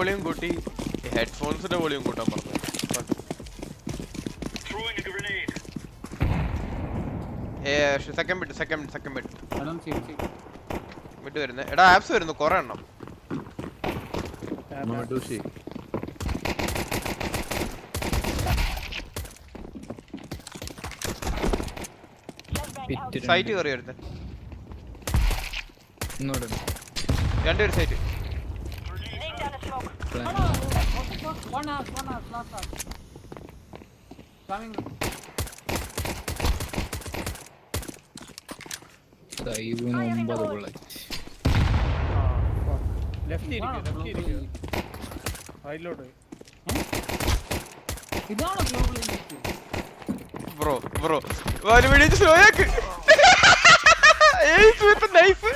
Volume കൂട്ടി ഹെഡ്ഫോൺസിന്റെ volume കൂട്ടാൻ പറഞ്ഞു. സെക്കൻഡ് ബിറ്റ് വരുന്നത്. എടാ ആപ്സ് വരുന്നു കൊറേ എണ്ണം. സൈറ്റ് കയറി വരുന്നത് രണ്ടുപേര് സൈറ്റ്. Bro സ്ലോയാക്ക് knife.